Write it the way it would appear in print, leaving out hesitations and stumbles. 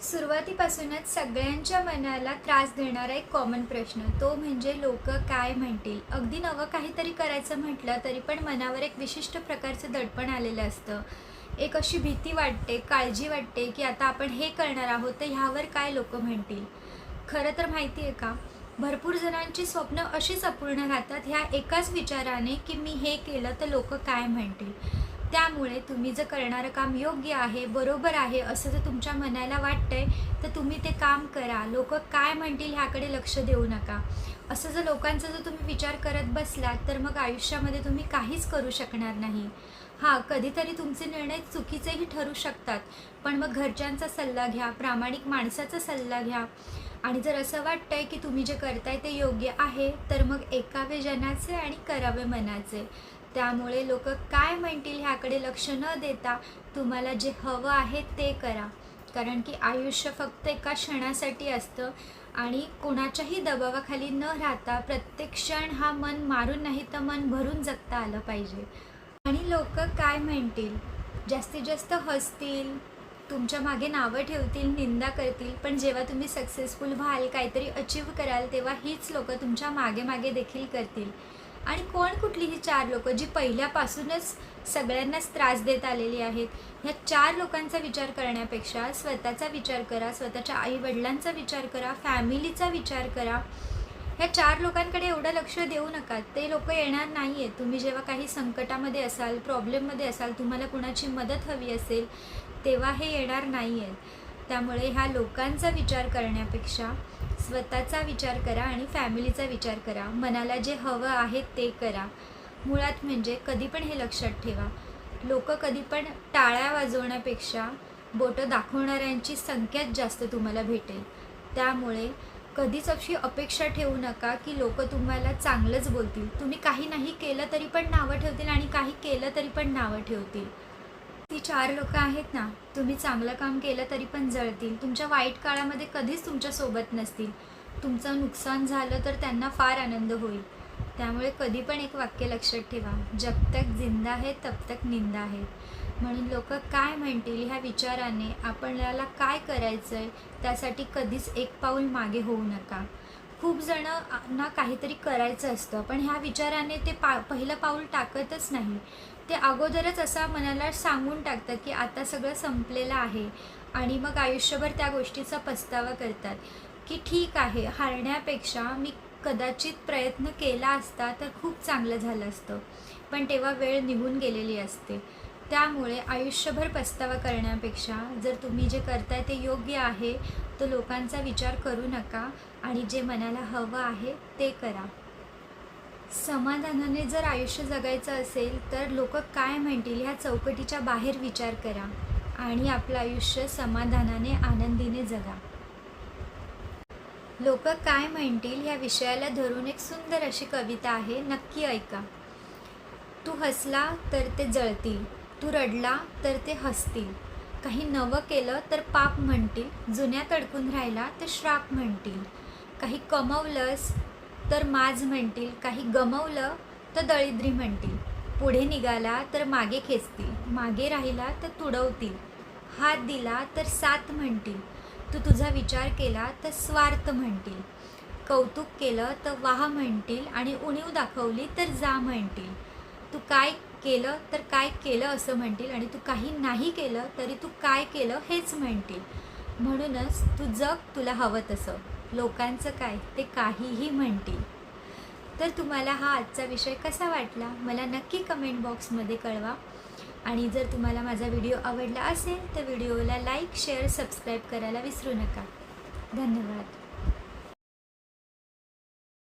सुरुवातीपासूनच सगळ्यांच्या मनाला त्रास देणारा एक कॉमन प्रश्न तो म्हणजे लोक काय म्हणतील. अगदी नवं काहीतरी करायचं म्हटलं तरी पण मनावर एक विशिष्ट प्रकारचं दडपण आलेलं असतं. एक अशी भीती वाटते, काळजी वाटते की आता आपण हे करणार आहोत तर ह्यावर काय लोक म्हणतील. खरं तर माहिती आहे का, भरपूर जणांची स्वप्न अशीच अपूर्ण राहतात ह्या एकाच विचाराने की मी हे केलं तर लोक काय म्हणतील. त्यामुळे तुम्ही जर करणारं काम योग्य आहे, बरोबर आहे असं जर तुमच्या मनाला वाटतंय तर तुम्ही ते काम करा. लोक काय म्हणतील ह्याकडे लक्ष देऊ नका. असं जर लोकांचा जर तुम्ही विचार करत बसलात तर मग आयुष्यामध्ये तुम्ही काहीच करू शकणार नाही. हां, कधीतरी तुमचे निर्णय चुकीचेही ठरू शकतात, पण मग घरच्यांचा सल्ला घ्या, प्रामाणिक माणसाचा सल्ला घ्या. आणि जर असं वाटतंय की तुम्ही जे करताय ते योग्य आहे तर मग ऐकावे जनाचे आणि करावे मनाचे. त्यामुळे लोक काय म्हणतील ह्याकडे लक्ष न देता तुम्हाला जे हवं आहे ते करा. कारण की आयुष्य फक्त एका क्षणासाठी असतं आणि कोणाच्याही दबावाखाली न राहता प्रत्येक क्षण हा मन मारून नाही तर मन भरून जगता आलं पाहिजे. आणि लोक काय म्हणतील, जास्तीत जास्त हसतील, तुमच्या मागे नावं ठेवतील, निंदा करतील, पण जेव्हा तुम्ही सक्सेसफुल व्हाल, काहीतरी अचीव्ह कराल तेव्हा हीच लोक तुमच्या मागे मागे देखील करतील. आणि कोण कुठली ही चार लोक जी पहिल्यापासूनच सगळ्यांनाच त्रास देत आलेली आहेत. ह्या चार लोकांचा विचार करण्यापेक्षा स्वतःचा विचार करा, स्वतःच्या आईवडिलांचा विचार करा, फॅमिलीचा विचार करा. ह्या चार लोकांकडे एवढं लक्ष देऊ नका, ते लोक येणार नाही आहेत. तुम्ही जेव्हा काही संकटामध्ये असाल, प्रॉब्लेममध्ये असाल, तुम्हाला कुणाची मदत हवी असेल तेव्हा हे येणार नाही आहेत. त्यामुळे ह्या लोकांचा विचार करण्यापेक्षा स्वतःचा विचार करा आणि फॅमिलीचा विचार करा. मनाला जे हवं आहे ते करा. मुळात म्हणजे कधी पण हे लक्षात ठेवा, लोक कधी पण टाळ्या वाजवण्यापेक्षा बोटं दाखवणाऱ्यांची संख्याच जास्त तुम्हाला भेटेल. त्यामुळे कधीच अशी अपेक्षा ठेवू नका की लोक तुम्हाला चांगलंच बोलतील. तुम्ही काही नाही केलं तरी पण नावं ठेवतील आणि काही केलं तरी पण नावं ठेवतील. ती चार लोक आहेत ना, तुम्ही चांगलं काम केलं तरी पण जळतील. तुमच्या वाईट काळामध्ये कधीच तुमच्यासोबत नसतील. तुमचं नुकसान झालं तर त्यांना फार आनंद होईल. त्यामुळे कधी पण एक वाक्य लक्षात ठेवा, जब तक जिंदा है तब तक निंदा है. म्हणून लोक काय म्हणतील ह्या विचाराने आपल्याला काय करायचं आहे त्यासाठी कधीच एक पाऊल मागे होऊ नका. खूप जणांना काहीतरी करायचं असतं पण ह्या विचाराने ते पहिलं पाऊल टाकतच नाही. ते अगोदरच असा मनाला सांगून टाकतात की आता सगळं संपलेलं आहे आणि मग आयुष्यभर त्या गोष्टीचा पस्तावा करतात की ठीक आहे, हारण्यापेक्षा मी कदाचित प्रयत्न केला असता तर खूप चांगलं झालं असतं, पण तेव्हा वेळ निघून गेलेली असते. त्यामुळे आयुष्यभर पस्तावा करण्यापेक्षा जर तुम्ही जे करताय ते योग्य आहे तर लोकांचा विचार करू नका आणि जे मनाला हवं आहे ते करा. समाधानाने जर आयुष्य जगायचं असेल तर लोक काय म्हणतील ह्या चौकटीच्या बाहेर विचार करा आणि आपलं आयुष्य समाधानाने आनंदीने जगा. लोक काय म्हणतील ह्या विषयाला धरून एक सुंदर अशी कविता आहे, नक्की ऐका. तू हसला तर ते जळतील, तू रडला तर ते हसतील, काही नवं केलं तर पाप म्हणतील, जुन्यात अडकून राहिला तर श्राप म्हणतील, काही कमवलंस तर माज म्हणतील, काही गमवलं तर दळिद्री म्हणतील, पुढे निघाला तर मागे खेचतील, मागे राहिला तर तुडवतील, हात दिला तर साथ म्हणतील, तू तुझा विचार केला तर स्वार्थ म्हणतील, कौतुक केलं तर वाह म्हणतील आणि उणीव दाखवली तर जा म्हणतील, तू काय केलं तर काय केलं असं म्हणतील आणि तू काही नाही केलं तरी तू काय केलं हेच म्हणतील. म्हणूनच तू जग तुला हवं तसं, लोकांचं काय ते काहीही म्हणतील. तर तुम्हाला हा आजचा विषय कसा वाटला मला नक्की कमेंट बॉक्समध्ये कळवा. आणि जर तुम्हाला माझा व्हिडिओ आवडला असेल तर व्हिडिओला लाईक, शेअर, सबस्क्राईब करायला विसरू नका. धन्यवाद.